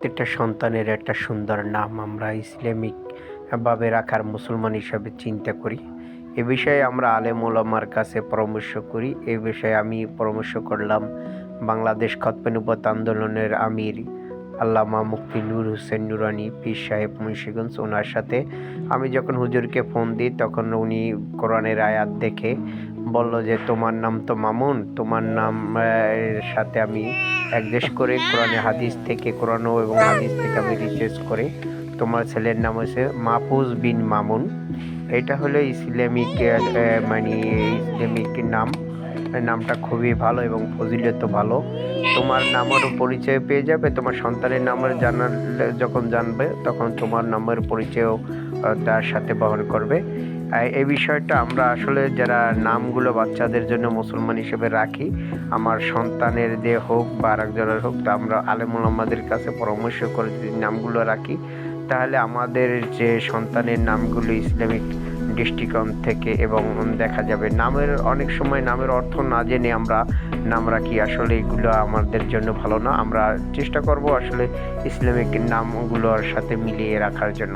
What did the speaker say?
প্রত্যেকটা সন্তানের একটা সুন্দর নাম আমরা ইসলামিক ভাবে রাখার মুসলমান হিসাবে চিন্তা করি। এ বিষয়ে আমরা আলেম ওলামার কাছে পরামর্শ করি। এ বিষয়ে আমি পরামর্শ করলাম বাংলাদেশ খতমে নবুওয়াত আন্দোলনের আমির আল্লামা মুফতি নূর হোসেন নুরানী পীর সাহেব মুন্সিগঞ্জ। ওনার সাথে আমি যখন হুজুরকে ফোন দিই তখন উনি কোরআনের আয়াত দেখে বলল যে তোমার নাম তো মামুন, তোমার নাম এর সাথে আমি একদেশ করে হাদিস থেকে কোরআন এবং হাদিস থেকে আমি রিসার্চ করে তোমার ছেলের নাম হচ্ছে মাহফুজ বিন মামুন। এটা হলো ইসলামিক মানে ইসলামিক নাম। নামটা খুবই ভালো এবং ফজিলত ভালো। তোমার নামেরও পরিচয় পেয়ে যাবে, তোমার সন্তানের নামের যখন জানবে তখন তোমার নামের পরিচয়ও তার সাথে বহন করবে। এই বিষয়টা আমরা আসলে যারা নামগুলো বাচ্চাদের জন্য মুসলমান হিসেবে রাখি, আমার সন্তানের দিয়ে হোক বা আরেকজনের হোক, তা আমরা আলেম ওলামাদের কাছে পরামর্শ করে যদি নামগুলো রাখি তাহলে আমাদের যে সন্তানের নামগুলো ইসলামিক দৃষ্টিকোণ থেকে এবং দেখা যাবে নামের অনেক সময় নামের অর্থ না জেনে আমরা নাম রাখি, আসলে এগুলো আমাদের জন্য ভালো না। আমরা চেষ্টা করব আসলে ইসলামিক নামগুলোর সাথে মিলিয়ে রাখার জন্য।